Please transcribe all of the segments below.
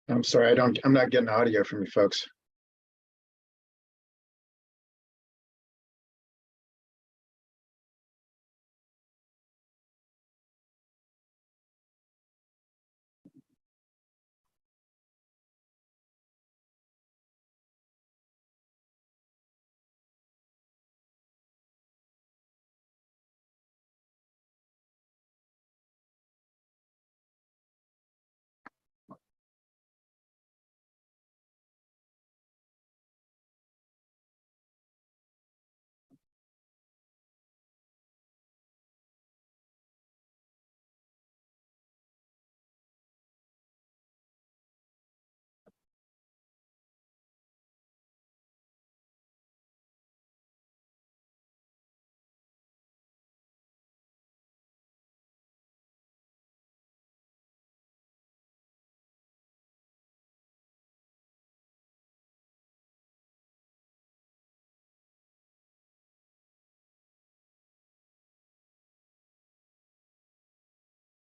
I'm sorry, I'm not getting audio from you folks.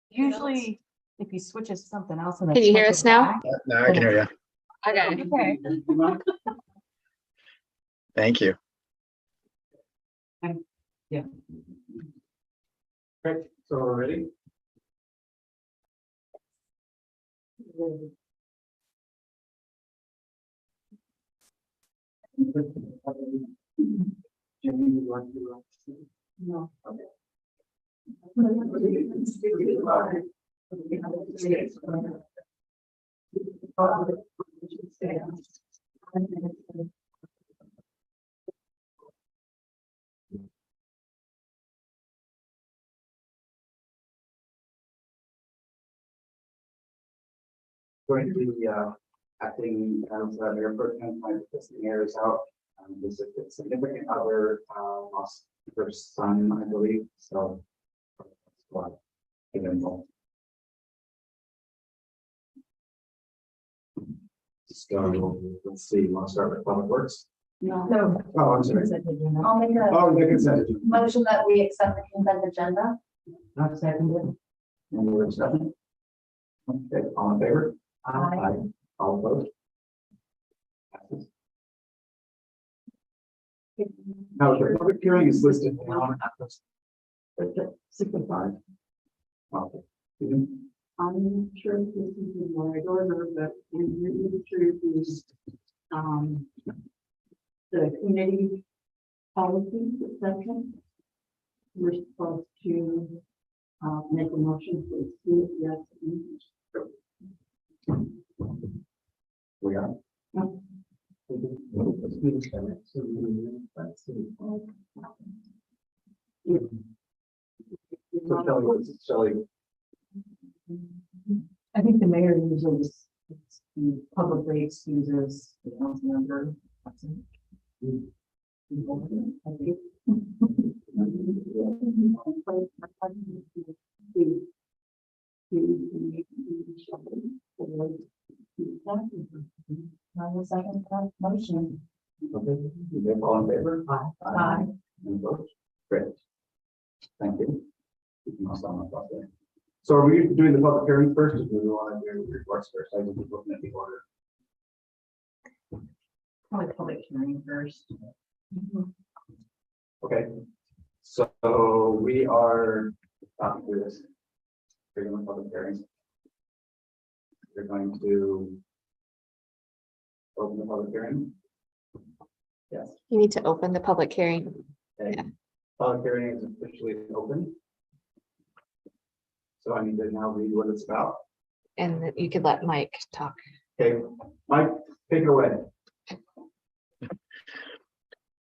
Usually, if you switch it to something else. Can you hear us now? Now I can hear you. Okay. Okay. Thank you. Yeah. Great, so we're ready. No. Going to be acting as mayor pro tem, my existing mayor is out. This is a significant other lost her son, I believe. So, get involved. So let's see. You want to start with public works? No. Oh, I'm sorry. I'll make a Oh, the consent agenda. motion that we accept the consent agenda. Not seconded. Any more discussion? Okay, all in favor? Aye. All opposed? Passes. Now, the public hearing is listed down at the 65. Okay. I'm sure this is in the right order, but in reading through these, the committee policies section, we're supposed to make a motion to exclude yes. We are. Shelley, I think the mayor usually publicly excuses the council member. Motion. okay, all in favor? Aye. Any opposed? Great. Thank you. You can also on the top there. So are we doing the public hearing first, or do we want to do reports first? I think we're looking at the order. Probably public hearing first. Okay, so we are talking through this. We're doing public hearings. We're going to open the public hearing. Yes. You need to open the public hearing. Okay. Yeah. Public hearing is officially open. So I need to now read what it's about. And that you could let Mike talk. Okay, Mike, take it away.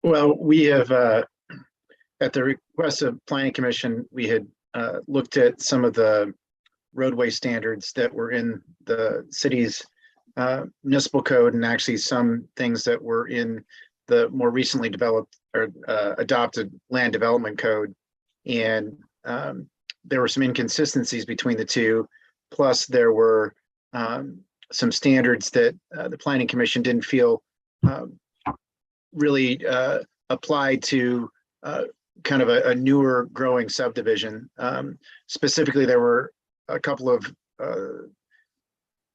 Well, we have, at the request of Planning Commission, we had looked at some of the roadway standards that were in the city's municipal code, and actually some things that were in the more recently developed or adopted land development code. And there were some inconsistencies between the two. Plus there were some standards that the Planning Commission didn't feel really applied to kind of a newer growing subdivision. Specifically, there were a couple of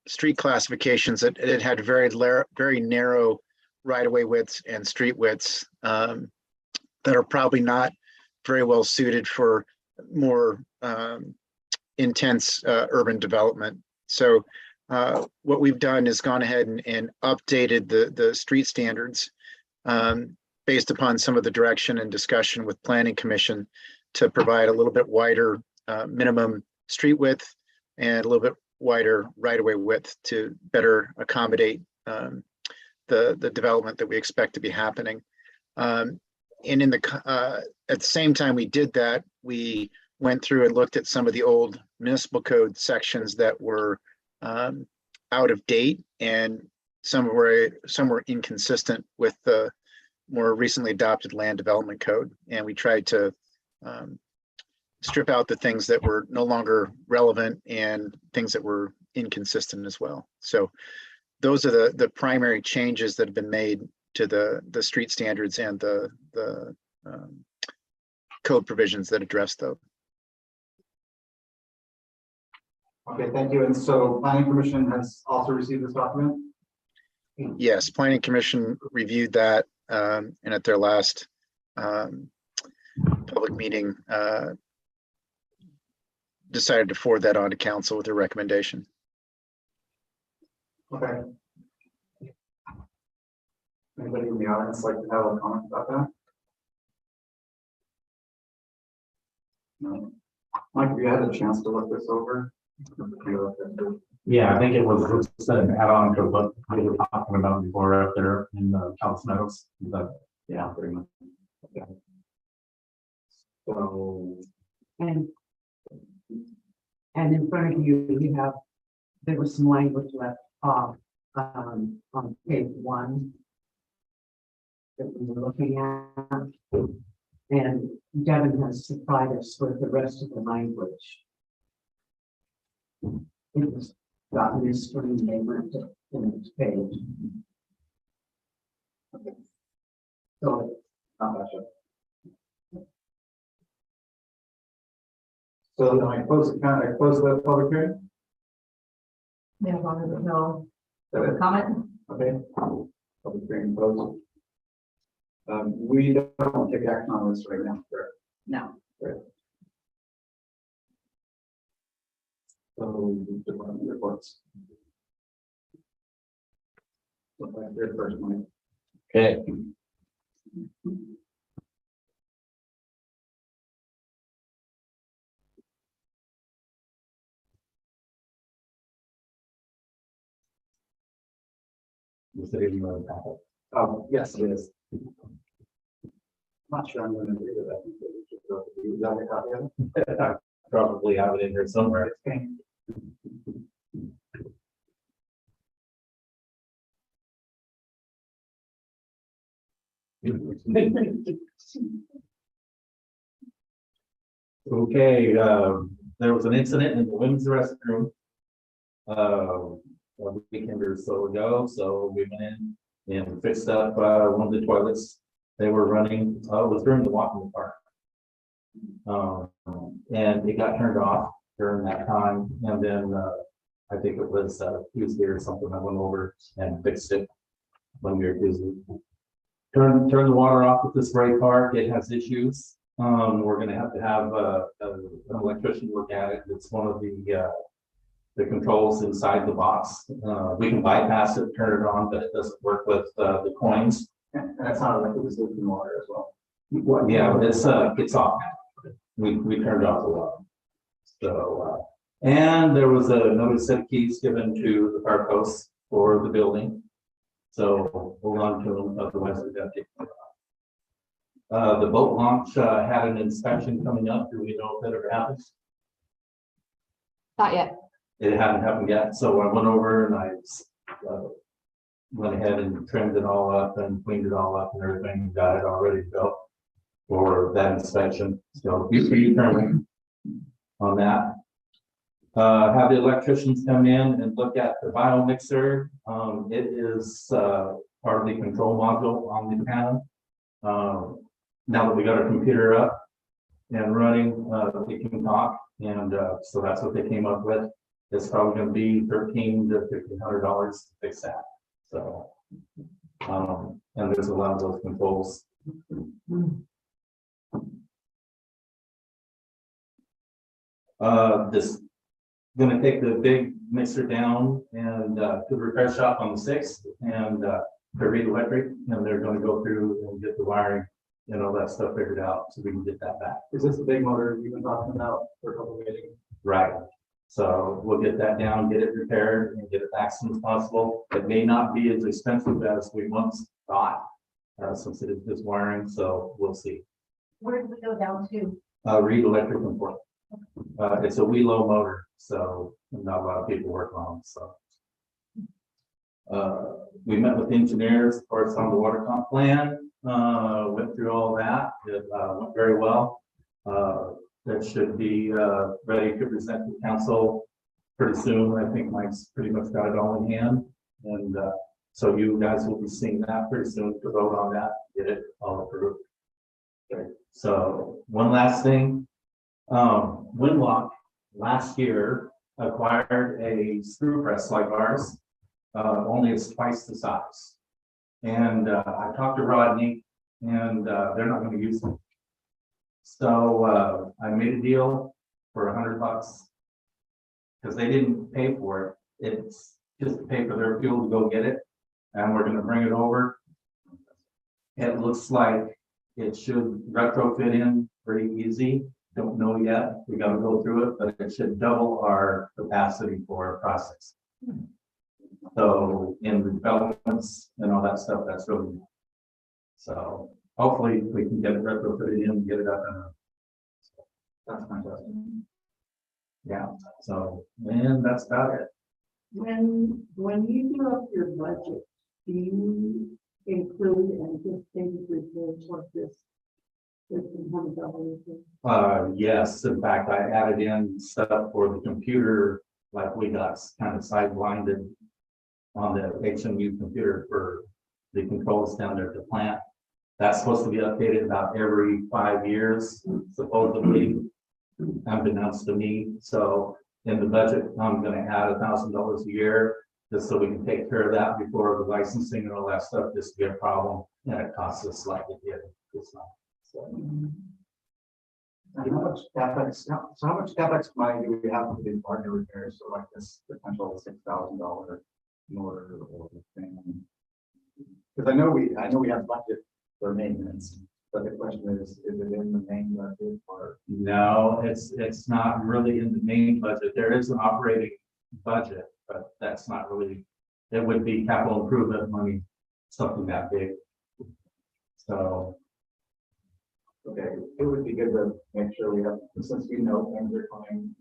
street classifications that it had very narrow right-of-way widths and street widths that are probably not very well suited for more intense urban development. So what we've done is gone ahead and updated the street standards based upon some of the direction and discussion with Planning Commission to provide a little bit wider minimum street width and a little bit wider right-of-way width to better accommodate the development that we expect to be happening. And in the at the same time we did that, we went through and looked at some of the old municipal code sections that were out of date, and some were inconsistent with the more recently adopted land development code. And we tried to strip out the things that were no longer relevant and things that were inconsistent as well. So those are the primary changes that have been made to the street standards and the code provisions that address those. Okay, thank you. And so Planning Commission has also received this document? Yes, Planning Commission reviewed that and at their last public meeting decided to forward that on to council with a recommendation. Okay. Anybody in the audience like to have a comment about that? No. Mike, have you had a chance to look this over? Yeah, I think it was just an add-on to what we were talking about before up there in the Council Meadows. But yeah, pretty much. So, And in front of you, you have, there was some language left off, on page 1 that we were looking at. And Devin has supplied us with the rest of the language. It was gotten this screen name in its page. So, gotcha. So then I close the public hearing? yeah, as long as there's no Is that it? comment. Okay. Public hearing closed. We don't take action on this right now, correct? No. So, department reports. Look like you're the first one. Okay. Was it in your packet? Oh, yes, it is. Not sure I'm gonna read it. I think that we should go to the- is that a copy of it? I probably have it in here somewhere. Okay. Okay, there was an incident in the women's restroom. A weekend or so ago, so we went in and fixed up, one of the toilets. They were running, it was during the walk in the park. And it got turned off during that time, and then, I think it was, Tuesday or something, I went over and fixed it when we were busy. Turn the water off at the spray park, it has issues. We're gonna have to have, an electrician look at it. It's one of the controls inside the box. We can bypass it, turn it on, but it doesn't work with, the coins. And that sounded like it was leaking water as well. Yeah, but it's off now. We turned off the water. So, and there was a notice of keys given to the park host for the building. So hold on to them, otherwise we got to take them off. The boat launch, had an inspection coming up. Do we know if that ever happens? Not yet. It hadn't happened yet, so I went over and I went ahead and trimmed it all up and cleaned it all up and everything, got it all ready to go for that inspection. So you see currently on that. Have the electricians come in and look at the bio mixer. It is part of the control module on the panel. Now that we got our computer up and running, we can talk, and so that's what they came up with. It's probably going to be $1,300 to $1,500 to fix that. So, and there's a lot of those controls. This going to take the big mixer down and to the repair shop on the 6th, and to Reed Electric, and they're going to go through and get the wiring and all that stuff figured out so we can get that back. Is this the big motor you've been talking about for a couple of meetings? Right. So we'll get that down, get it repaired, and get it back as soon as possible. It may not be as expensive as we once thought, since it is just wiring, so we'll see. Where did we go down to? Reed Electric and Port. It's a wee low motor, so not a lot of people work on them, so. We met with engineers, of course, on the water comp plan, went through all that. It went very well. That should be ready to present to council pretty soon. I think Mike's pretty much got it all in hand. And so you guys will be seeing that pretty soon to vote on that, get it all approved. Okay. So one last thing, Winlock last year acquired a screw press like ours, only it's twice the size. And I talked to Rodney, and they're not going to use it. So I made a deal for $100 because they didn't pay for it. It's just to pay for their fuel to go get it, and we're gonna bring it over. It looks like it should retrofit in pretty easy. Don't know yet. We gotta go through it, but it should double our capacity for process. So in the developments and all that stuff, that's really. So hopefully we can get it retrofitted in and get it up and. That's fantastic. Yeah, so, and that's about it. When you do up your budget, do you include anticipated reserves like this? $1,500? Yes, in fact, I added in stuff for the computer, like we got kind of sidelined on the HMU computer for the controls down there at the plant. That's supposed to be updated about every 5 years, supposedly, unbeknownst to me. So in the budget, I'm gonna add $1,000 a year, just so we can take care of that before the licensing and all that stuff just be a problem, and it costs us like it did this month. So. And how much CapEx, so how much CapEx money do we have for these larger repairs? So like this potential $6,000 motor or thing? Because I know we have budget for maintenance, but the question is it in the main budget or? No, it's not really in the main budget. There is an operating budget, but that's not really, it would be capital improvement money, something that big. So. Okay, it would be good to make sure we have, since we know things are coming,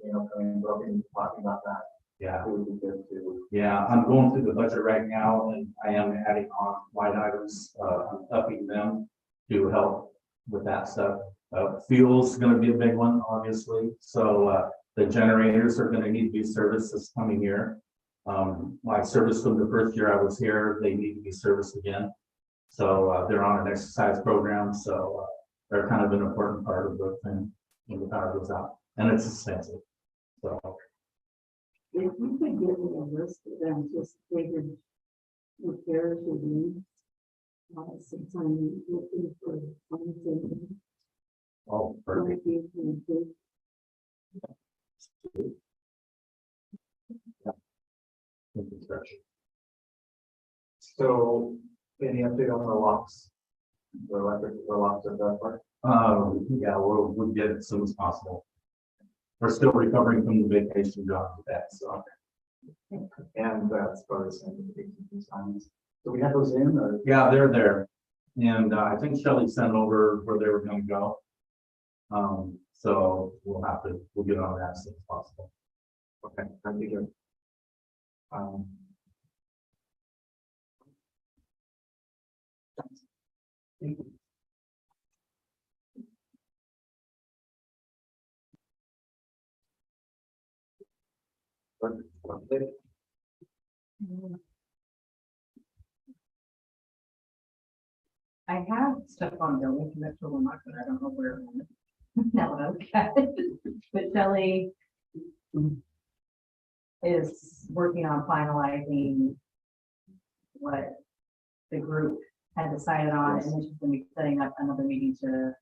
broken, talking about that. Yeah, It would be good to. yeah, I'm going through the budget right now and I am adding on line items, I'm upping them to help with that stuff. Fuel's gonna be a big one, obviously. So the generators are gonna need to be serviced this coming year. My service from the first year I was here, they need to be serviced again. So they're on an exercise program, so they're kind of an important part of the thing when the power goes out, and it's expensive. So If you could give me a list of them, just figured repairs or needs. Since I'm looking for something. oh, perfect. So any update on the locks? The electric, the locks at that part? Yeah, we'll get it as soon as possible. We're still recovering from the vacation job with that, so. And that's part of the same signs. So we have those in or? Yeah, they're there. And I think Shelley sent over where they were gonna go. So we'll get on that as soon as possible. Okay, that'd be good. Thank you. I have stuff on building commercial remarks, but I don't know where. it went. Now that I look at it. But Shelley is working on finalizing what the group had decided on, and then she's gonna be setting up another meeting to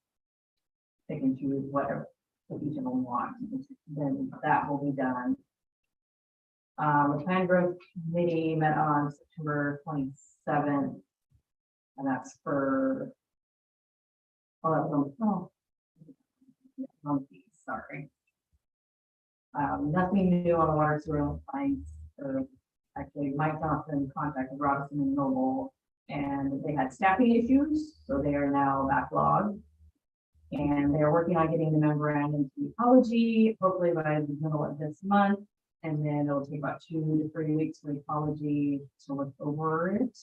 pick and choose whatever each of them want. Then that will be done. The plan growth committee met on September 27th. And that's for, oh, that was sorry. Nothing new on the water sewer lines. Actually, Mike Johnson contacted Robinson and Noble, and they had staffing issues, so they are now backlogged. And they're working on getting the memorandum to ecology, hopefully by the middle of this month. And then it'll take about 2 to 3 weeks for ecology to look over it.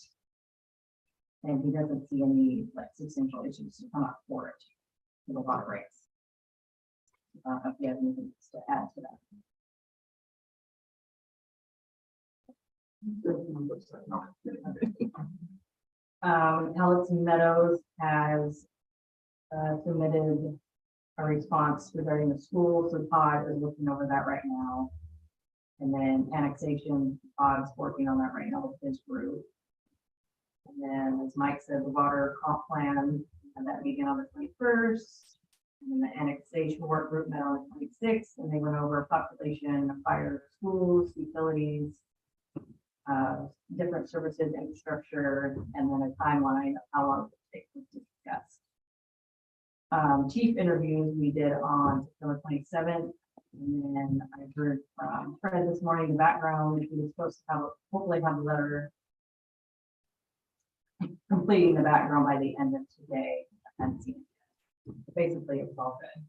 And he doesn't see any like substantial issues to come up for it with a lot of rates. If you have anything to add to that. Pellets Meadows has submitted a response regarding the school, so Todd is looking over that right now. And then annexation, Todd's working on that right now with his group. And then, as Mike said, the water comp plan, and that meeting on the 21st. And then the annexation work group met on the 26th, and they went over population, fire, schools, utilities. different services, infrastructure, and then a timeline of how long it takes to discuss. Chief interviews we did on September 27th. And then I heard from Fred this morning, the background, he was supposed to have, hopefully have a letter completing the background by the end of today. I haven't seen it yet. Basically, it's all good.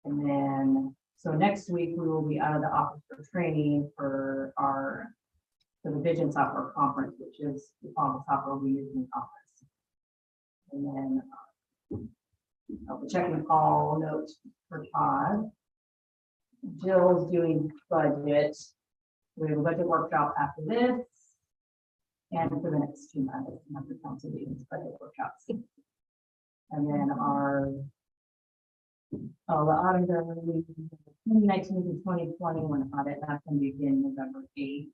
And then, so next week we will be out of the office for training for the Vision Software Conference, which is the software we use in the office. And then I'll be checking call notes for Todd. Jill's doing budget. We have a budget workshop after this. And for the next 2 months, after council meetings, budget workshops. And then the auditor, 2019 to 2021 audit, that's going to begin November 8th.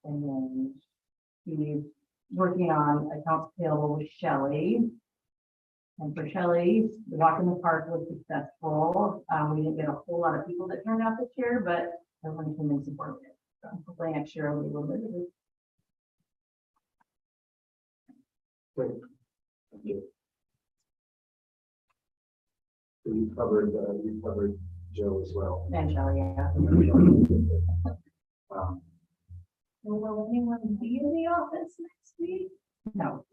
And then he's working on accounts payable with Shelley. And for Shelley, the walk in the park was successful. We didn't get a whole lot of people that turned out this year, but everyone came in supportive. So hopefully next year we will do it. Great. Thank you. So you covered Joe as well. And Shelley, yeah. Um, Will anyone be in the office next week? No.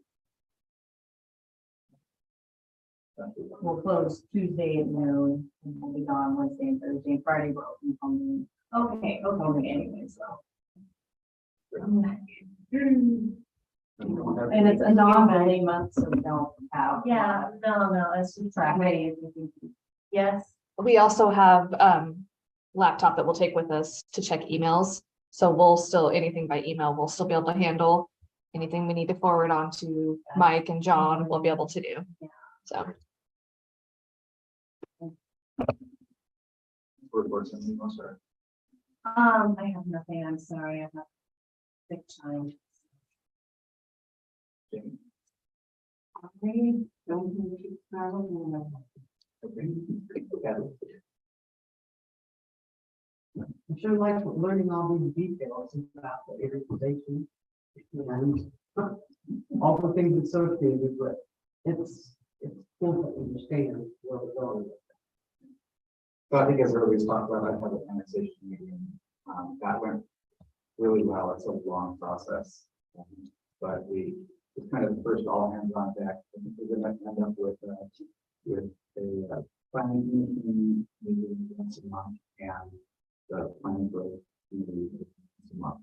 We'll close Tuesday at noon, and we'll be gone Wednesday and Thursday, and Friday we're open from noon. Okay, open anyway, so. And it's a non-billing month, so we don't have. Yeah, no, it's just Traffic. yes. We also have laptop that we'll take with us to check emails. So we'll still, anything by email, we'll still be able to handle. Anything we need to forward on to Mike and John, we'll be able to do. So. Reports and emails, sorry. I have nothing, I'm sorry, I have big time. Jamie. I don't think it's travel. Okay. Yeah. I sure like learning all these details about the organization and all the things associated with it. It's cool to understand where we're going. So I think as everybody's talked about, I had a conversation meeting, that went really well. It's a long process. But it's kind of the first all hands on deck. I think we're gonna end up with a planning commission meeting once a month and the planning growth meeting once a month.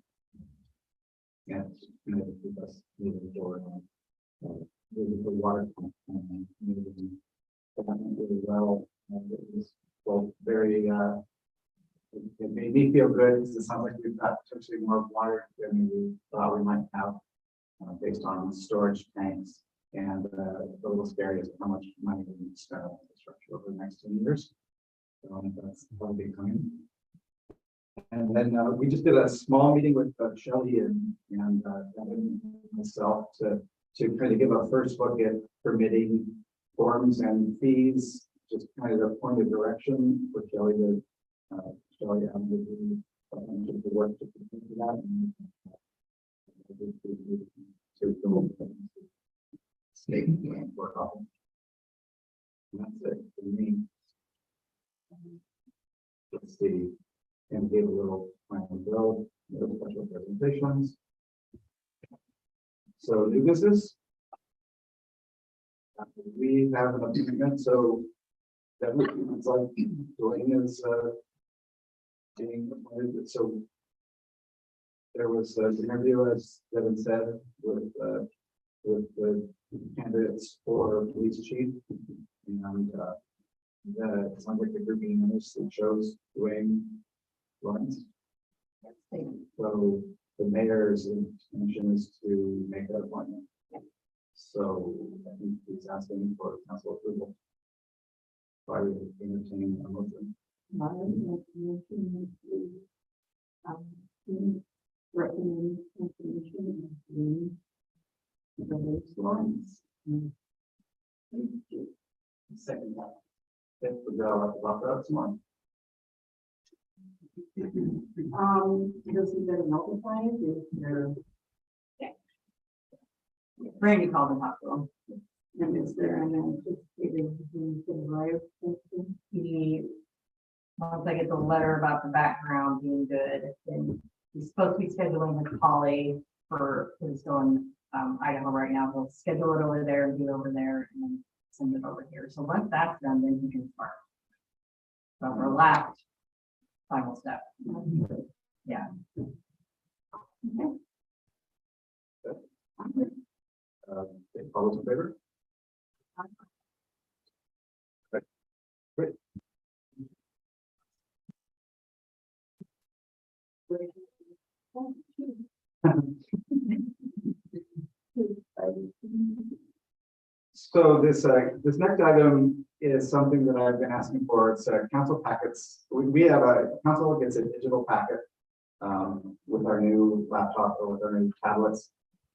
And it's kind of keep us moving forward on the water pump meeting. That went really well. And it was both very it made me feel good because it sounds like we've got potentially more water than we thought we might have based on storage tanks, and a little scary as to how much money we need to spend on infrastructure over the next 10 years. So that's probably coming. And then we just did a small meeting with Shelley and myself to kind of give a first look at permitting forms and fees, just kind of a point of direction for Shelley to the work to do that. And work off. And that's it for me. Let's see. And give a little plan to build, little special presentations. So new business. We have an appointment, so that it's like Dwayne is being appointed, so there was an interview, as Devin said, with the candidates for police chief, and it sounds like the group unanimously chose Dwayne Lawrence. So the mayor's intention is to make that appointment. So I think he's asking for council approval. By entertaining a motion. Recommend information. Lawrence. Second that. That's the girl at the locker up tomorrow. Does he get notified if there, Randy called the hospital. and is there an anticipated arrival? He, once I get the letter about the background being good, then he's supposed to be scheduling his poly for, he's still in Idaho right now. He'll schedule it over there and do it over there and then send it over here. So once that's done, then he can start. So relaxed, final step. Yeah. All those in favor? Okay, great. So this next item is something that I've been asking for. It's council packets. We have council gets a digital packet with our new laptop or with our new tablets.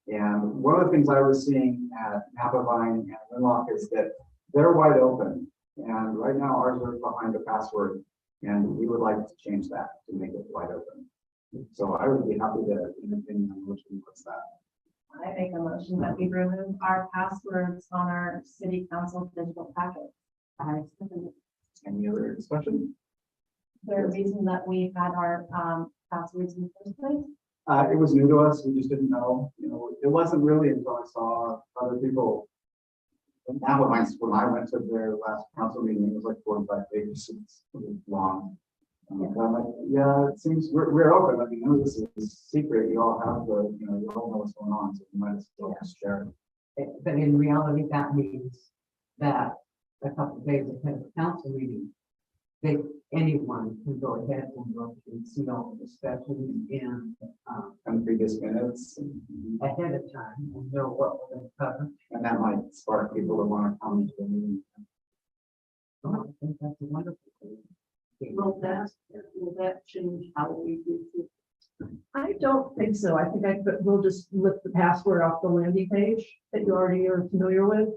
And one of the things I was seeing at Napa Vine and Winlock is that they're wide open. And right now ours are behind a password. And we would like to change that to make it wide open. So I would be happy to entertain a motion. What's that? I make a motion that we remove our passwords on our city council digital packet. I second it. Any other discussion? The reason that we had our passwords in the first place. It was new to us. We just didn't know. You know, it wasn't really until I saw other people. And now when I went to their last council meeting, it was like 45 pages. It was long. And I'm like, yeah, it seems we're open. I mean, none of this is secret. You all have the, you know, you all know what's going on, so you might as well just share it. But in reality, that means that a couple of days ahead of the council meeting, anyone can go ahead and look and see all the specials And previous minutes, ahead of time and know what we're going to cover. and that might spark people to want to come to the meeting. Oh, I think that's a wonderful thing. Will that change how we do it? I don't think so. I think we'll just lift the password off the landing page that you already are familiar with.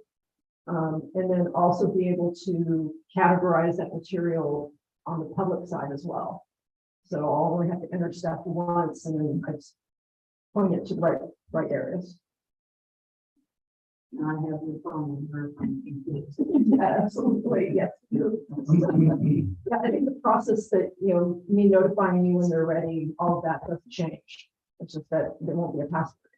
And then also be able to categorize that material on the public side as well. So I'll only have to enter stuff once and then I just point it to the right areas. I have no problem with her. Yeah, absolutely, yes. Yeah, I think the process that, me notifying you when they're ready, all of that doesn't change. It's just that there won't be a password.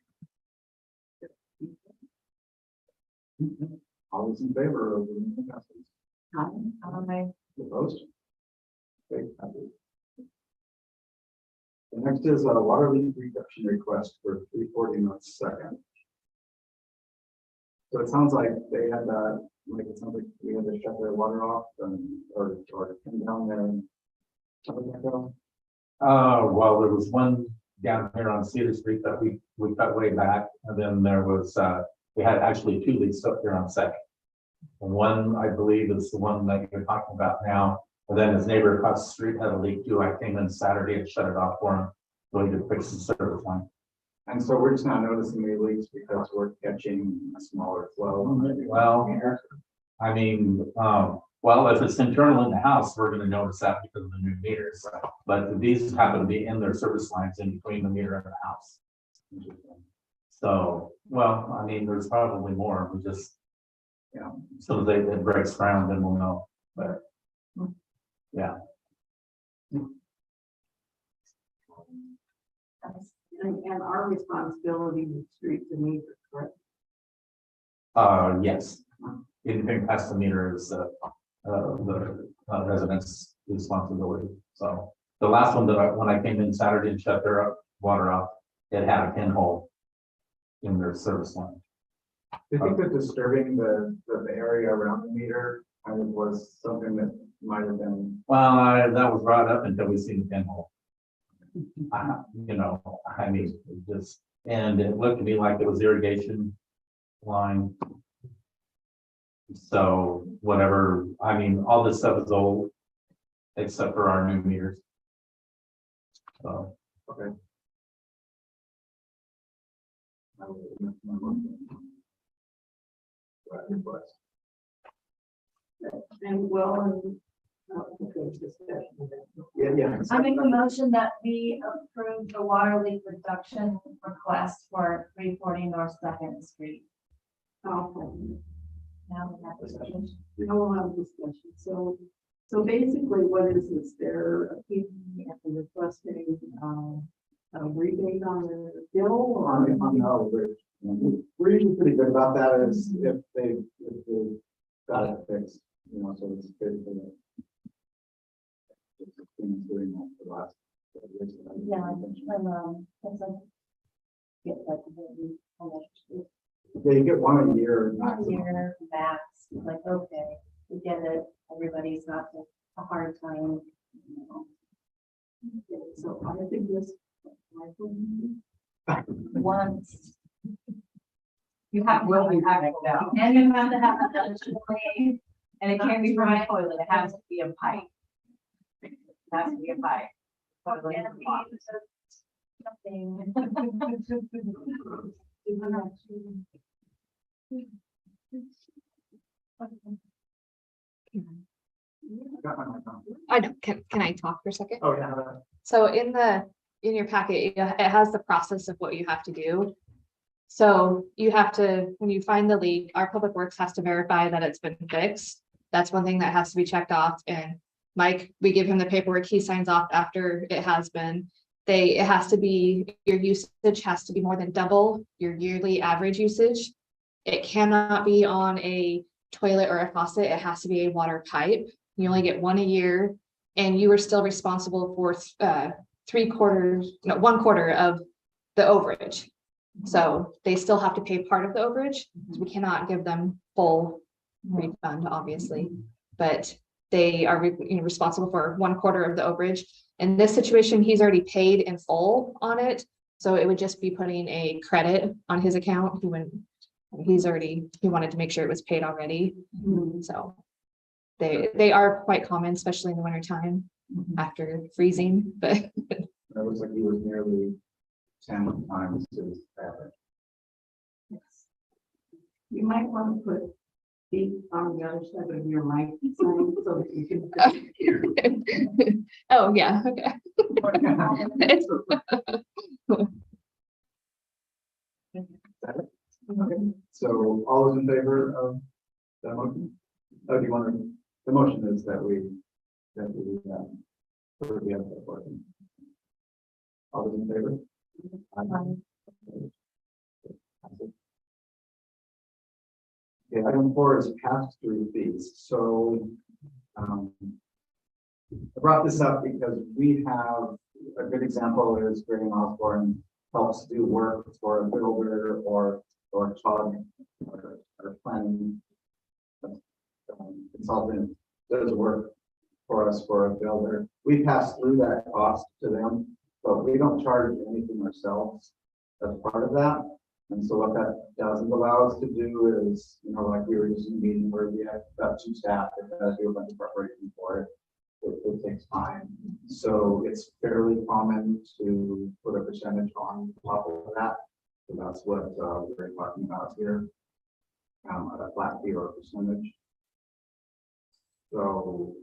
All those in favor of the passwords? Opposed? Okay, happy. The next is a water leak reduction request for 340 North Second. So it sounds like they had it sounds like we had to shut their water off or come down there and how did that go? Well, there was one down here on Cedar Street that we cut way back, and then there was, we had actually 2 leaks up here on Second. And one, I believe, is the one that you're talking about now. And then his neighbor across the street had a leak too. I came in Saturday and shut it off for him, so he could fix the service line. And so we're just not noticing the leaks because we're catching a smaller flow. Well, I mean, well, if it's internal in the house, we're gonna notice that because of the new meters. But these happen to be in their service lines in between the meter and the house. So, well, I mean, there's probably more. We just, so it breaks ground, then we'll know. But yeah. And our responsibility is street to meter, correct? Yes. Anything past the meter is the residents' responsibility. So the last one when I came in Saturday and shut their water off, it had a pinhole in their service line. Do you think that disturbing the area around the meter kind of was something that might have been? Well, that was brought up until we seen the pinhole. I mean, and it looked to me like it was irrigation line. So whatever, I mean, all this stuff is old, except for our new meters. So, Okay. And well, Yeah. I make a motion that we approve the water leak reduction request for 340 North Second Street. Now we have discussion. We don't have discussion, so basically what is this, they're appealing and requesting, a rebate on the bill or? No, we're usually pretty good about that is if they got it fixed, you know, so it's good for the. It's been doing that for the last couple of years. It's like, get like, how much? Yeah, you get one a year. One maximum. year max, like, okay, we get it, everybody's got a hard time. You know. So I think this. Once. You have, will be having that. And you have to have it done today, and it can't be from a toilet, it has to be a pipe. It has to be a pipe. Toilet and water. Something. I got my mic on. I don't, can I talk for a second? Oh, yeah. So in your packet, it has the process of what you have to do. So you have to, when you find the leak, our public works has to verify that it's been fixed. That's one thing that has to be checked off, and Mike, we give him the paperwork, he signs off after it has been. It has to be, your usage has to be more than double your yearly average usage. It cannot be on a toilet or a faucet, it has to be a water pipe. You only get one a year, and you are still responsible for 1 quarter of the overage. So they still have to pay part of the overage. We cannot give them full refund, obviously, but they are responsible for 1/4 of the overage. In this situation, he's already paid in full on it, so it would just be putting a credit on his account. He wanted to make sure it was paid already. So they are quite common, especially in the winter time after freezing, but It looks like he was nearly 10 times his average. You might want to put feet on the other side of your mic sign so that you can hear. oh yeah, okay. Okay, so all those in favor of that motion? Oh, do you want to, the motion is that we have that working. All those in favor? Okay, item 4 is pass-through fees. So, I brought this up because we have a good example is Graham Osborne helps do work for a builder or CHOG or planning consultant does work for us for a builder. We pass through that cost to them, but we don't charge anything ourselves as part of that. And so what that doesn't allow us to do is, you know, like we were just in a meeting where we have got 2 staff that does do a bunch of preparation for it. It takes time. So it's fairly common to put a percentage on top of that. So that's what we're talking about here. A flat fee or a percentage. So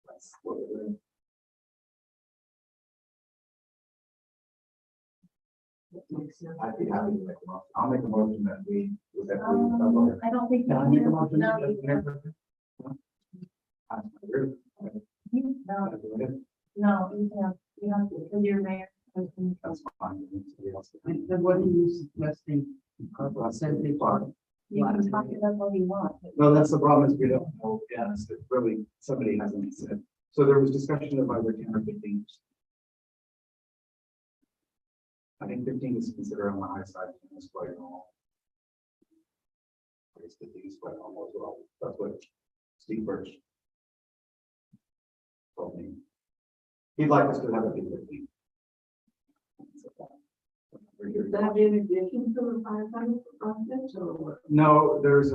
that's what it is. I'd be happy to make a motion. I'll make a motion that we. I don't think. Can I make a motion? No, no, you have to, because you're mayor. That's fine. Somebody else. And what are you suggesting? Percentage on? You can talk about what you want. No, that's the problem is we don't know. Yes, it really, somebody hasn't said. So there was discussion of either 10 or 15. I think 15 is considered on the high side. 10 is quite normal. I guess 15 is quite normal as well. That's what Steve Birch told me. He'd like us to have a big 15. Is that in addition to the 500 projects or what? No, there's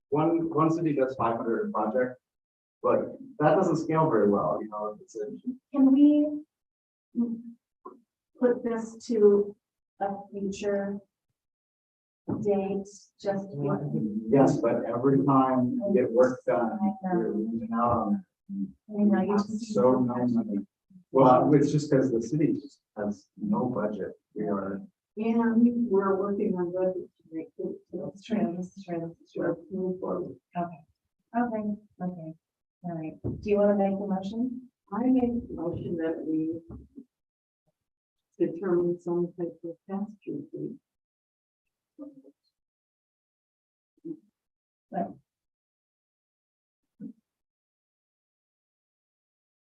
one city does 500 project, but that doesn't scale very well. You know, it's a, Can we put this to a future dates, just. Yes, but every time you get work done, you're losing out on it. I know, you just- So no money. Well, it's just because the city just has no budget. We are, And we're working on budget to make it. It's true, this is true, this is true. Move forward. Okay, okay, all right. Do you want to make a motion? I make a motion that we determine some type of pass-through fee.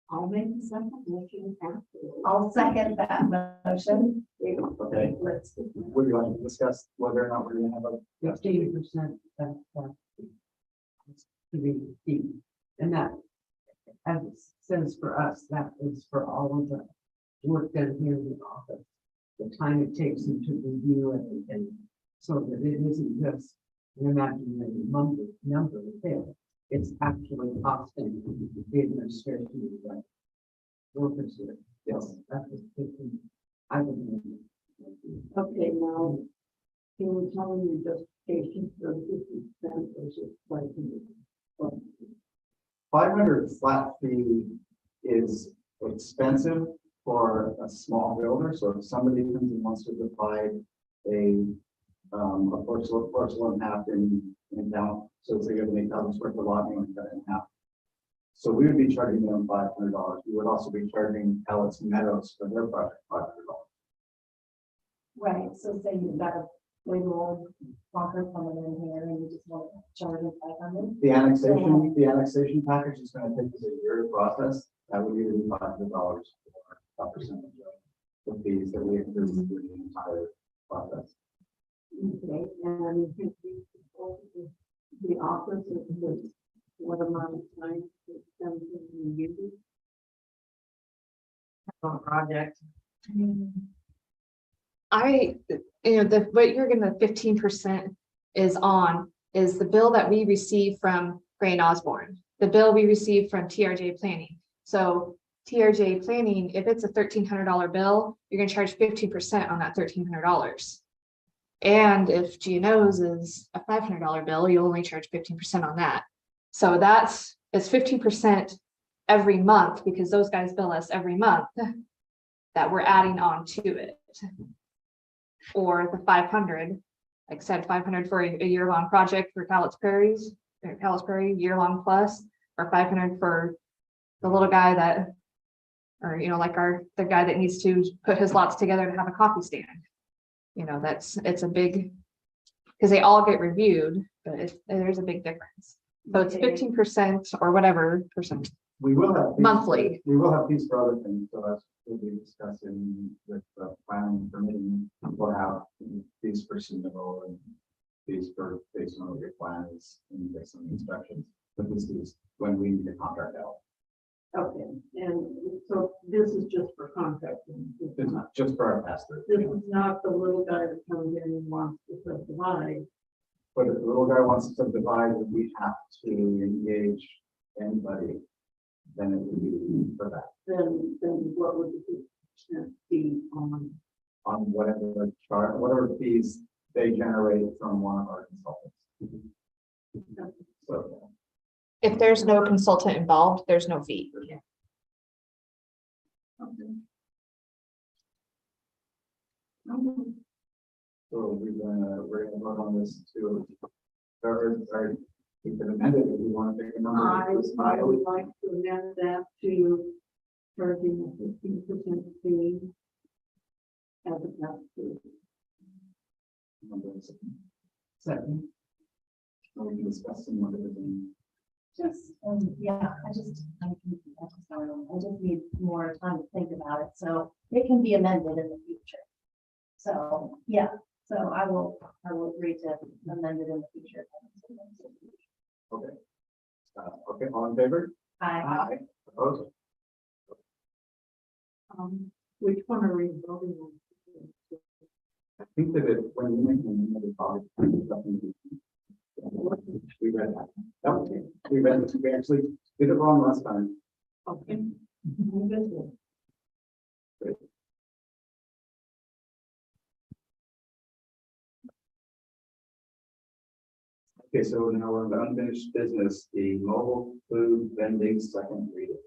I'll make the second motion after. I'll second that motion. okay. Let's What do you want to discuss whether or not we're gonna have a? 15% of to be fee. And that, as it says for us, that is for all of the work done here in the office. The time it takes them to review everything, so that it isn't just an imaginary number there. It's actually costing the administration, like, workers here. Yes. That is 15. I would know. Okay, now, can you tell me your justification for 50% versus 500? 500 flat fee is expensive for a small builder, so if somebody comes and wants to divide a porcelain half in town, so it's like an 8,000 square foot lot, you want to cut it in half. So we would be charging them $500. We would also be charging Ellis Meadows for their project $500. Right, so say you've got a big old bunker coming in here and you just want to charge them 500. The annexation package is going to take us a year to process. That would either be $500 or a percentage of the fees that we accrue through the entire process. Okay, and the office is what amount of time it's spent in review? Project. What you're gonna 15% is on is the bill that we receive from Gray and Osborne, the bill we receive from TRJ Planning. So TRJ Planning, if it's a $1,300 bill, you're gonna charge 15% on that $1,300. And if GNO's is a $500 bill, you only charge 15% on that. So it's 15% every month, because those guys bill us every month that we're adding on to it. Or the 500, like I said, 500 for a year-long project for Cowlitz Prairie, year-long plus, or 500 for the little guy that, or, like the guy that needs to put his lots together to have a coffee stand. It's a big, because they all get reviewed, but there's a big difference. So it's 15% or whatever percent. We will have fees- Monthly. We will have fees for other things, so as we'll be discussing with the planning and permitting, we'll have fees for submittal and fees for based on what your plan is and based on the inspections. But this is when we need to contract out. Okay, and so this is just for contracting. It's not just for our pass-through. This is not the little guy that comes in and wants to subdivide. But if the little guy wants to subdivide, and we have to engage anybody, then it would be for that, Then what would the 50% be on? on whatever fees they generate from one of our consultants. So, If there's no consultant involved, there's no fee. so we're gonna vote on this too. Or we can amend it if we want to pick a number. I would like to amend that to charging a 15% fee as a pass-through. Second. So we can discuss some of it. Just, yeah, I just need more time to think about it, so it can be amended in the future. So, yeah, so I will agree to amend it in the future. Okay. Okay, all in favor? I, Opposed? Which one are we voting on? I think that when we make an amendment, we read that. Okay, we read it. We actually did it wrong last time. Okay. Good. Okay, so now we're on the unfinished business, the mobile food vending second reading.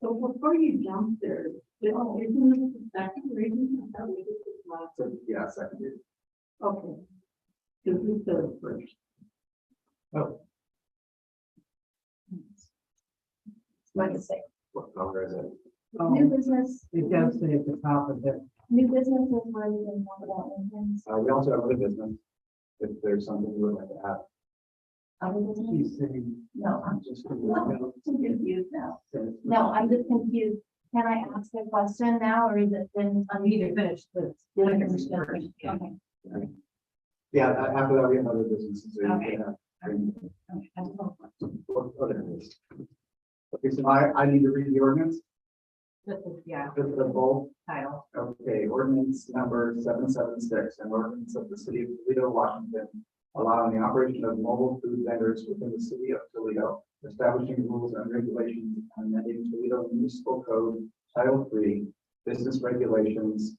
So before you jump there, Bill, isn't this the second reading? I thought we did this last. So, yeah, second reading. Okay. Because we said first. Oh, Like I say, what color is it? new business, It does say at the top of it. new business is where you can talk about things. We also have other business. If there's something you would like to add. Other business? She's saying, No, I'm Just confused now. No, I'm just confused. Can I ask a question now, or is it been? I need to finish this. Okay. Yeah, after that, we have other businesses. So you Okay. can have- Okay, I have no question. what other business? Okay, so I need to read the ordinance, This is, yeah, the whole. title. Okay, ordinance number 776, an ordinance of the city of Toledo, Washington, allowing the operation of mobile food vendors within the city of Toledo, establishing rules and regulations, and amending Toledo Municipal Code, Title 3, Business Regulations,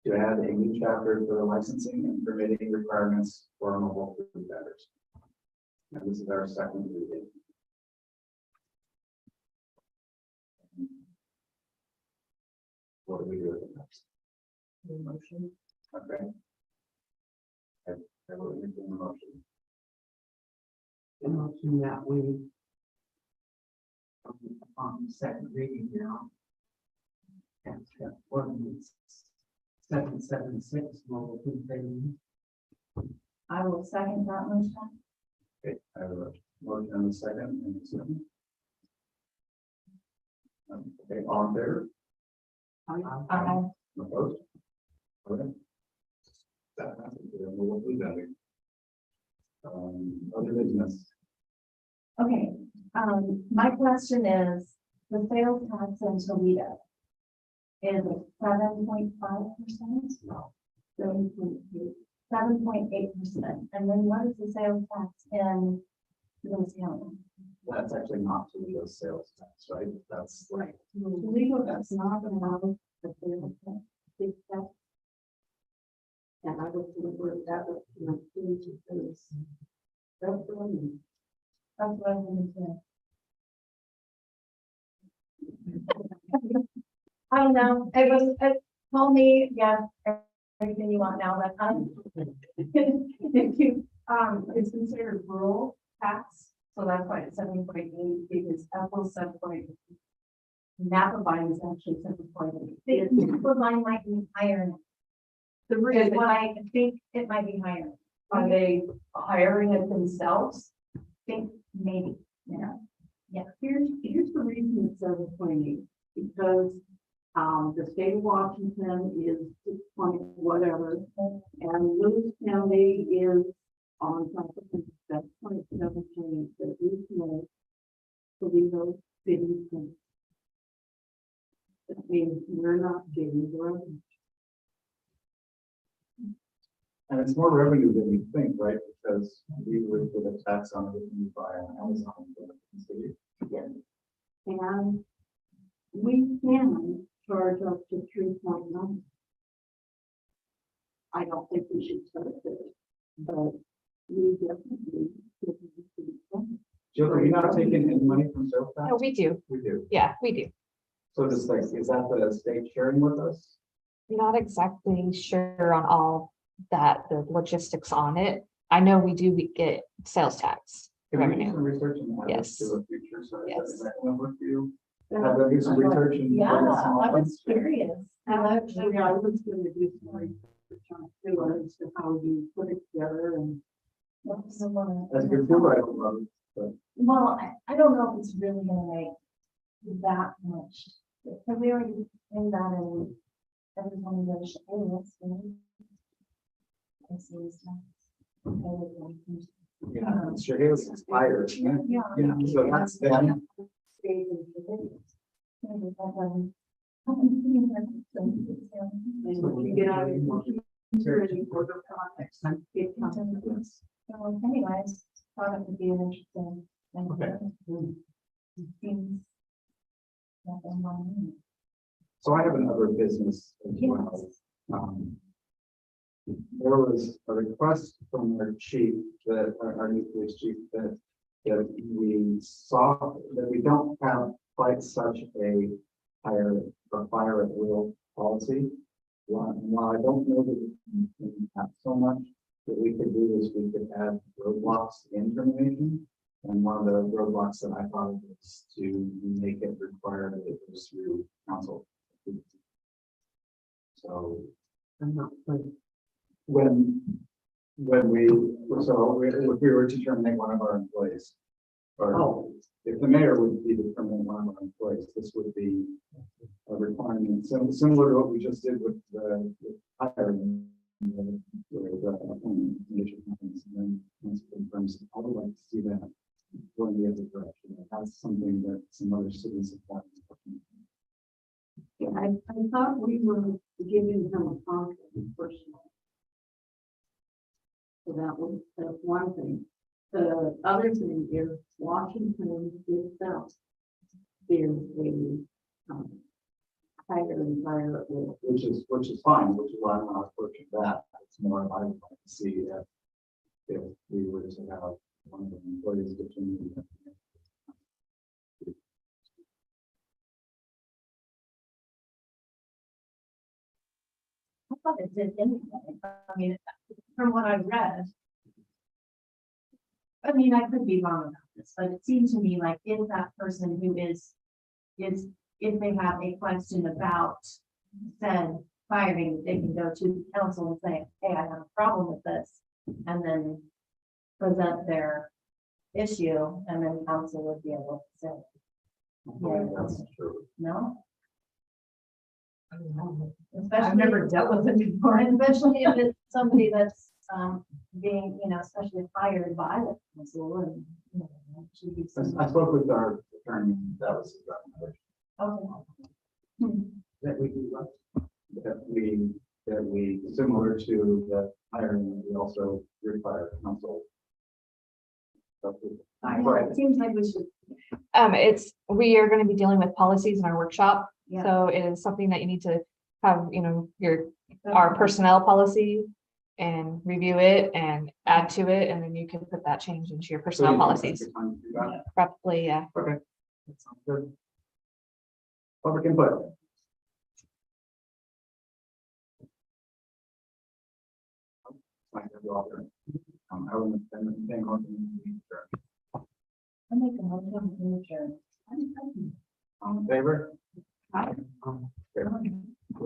to add a new chapter for the licensing and permitting requirements for mobile food vendors. And this is our second reading. What do we do with it next? Motion. Okay. I will make the motion. the motion that we on second reading now. And ordinance 776 mobile food vending. I will second that motion. Okay, I have a motion and a second. And a second. Okay, all in favor? I, Opposed? Okay. That passes. We have mobile food vending. Other business. okay, my question is, the sales tax in Toledo is 7.5%? No. 7.8%, and then what is the sales tax in Lewis County? That's actually not Toledo's sales tax, right? That's Right. Toledo does not allow the sales tax. Big tax. And I would deliver that with my students. That's the one. That's what I'm gonna say. I don't know, it told me, yeah, everything you want now, but, if you, it's considered rural tax, so that's why it's 7.8, because Apple 7.8. Napa Vine is actually 7.8. The Napa Vine might be higher, The is reason, what I think it might be higher. are they hiring it themselves? I think maybe, yeah, Here's the reason it's 7.8, because the state of Washington is 6 point whatever, and Lewis County is on top of it, that's 0.7, that is no Toledo city. That means we're not getting the revenue. And it's more revenue than we think, right? Because we would put a tax on everything we buy on Amazon. And we can charge up to 3.9. I don't think we should set it there, but we definitely. Jill, are you not taking any money from sales tax? No, we do. We do. Yeah, we do. So just like, is that the state sharing with us? Not exactly sure on all that, the logistics on it. I know we do get sales tax Can we do revenue. some research and add Yes. this to a future? So Yes. is that one with you? Have them do some research and. yeah, I was curious. Actually, I was gonna do some research on it too, as to how you put it together and. That's a good tool, I don't love it, but Well, I don't know if it's really gonna make that much, because we already in that and everyone goes, oh, that's good. I see this now. yeah, it's sure is expired. Yeah, Yeah. so that's them. And when you get out of your computer and you order products, it comes in this. So anyways, thought it would be an interesting. thing. Okay. It seems nothing wrong. So I have another business as well. Yes. There there was a request from our chief, that our new police chief, that we saw that we don't have quite such a fire at will policy. While I don't know that we can have so much, that we could do is we could add roadblocks in termination. And one of the roadblocks that I thought of was to make it required that it goes through council. So I'm not clear. when we, if we were to terminate one of our employees, or Oh. if the mayor would be to terminate one of our employees, this would be a requirement, similar to what we just did with the hiring. Where the appointment condition happens, and then once it confirms, I would like to see that going the other direction. That's something that some other cities have done. Yeah, I thought we were giving them a contract personally. So that's one thing. The other thing is Washington itself is a higher and higher. Which is fine, which is why I'm not approaching that. It's more I would like to see if we were to have one of the employees between. I thought it did anyway. I mean, from what I read. I mean, I could be wrong about this, but it seemed to me like if that person who is, if they have a question about said firing, they can go to council and say, hey, I have a problem with this. And then present their issue, and then council would be able to say, yeah, That's true. no? I've Especially, never dealt with it before. and especially if it's somebody that's being, especially fired by the council and, should be I some. spoke with our attorney, that was his recommendation, Okay. that we do that we similar to the hiring, we also require council. It seems like we should, We are gonna be dealing with policies in our workshop, yeah. so it is something that you need to have, our personnel policy and review it and add to it, and then you can put that change into your personnel policies. Probably, yeah. Okay. That sounds good. Public input. I will spend the thing on the I make a motion to adjourn. on favor. Aye. Okay.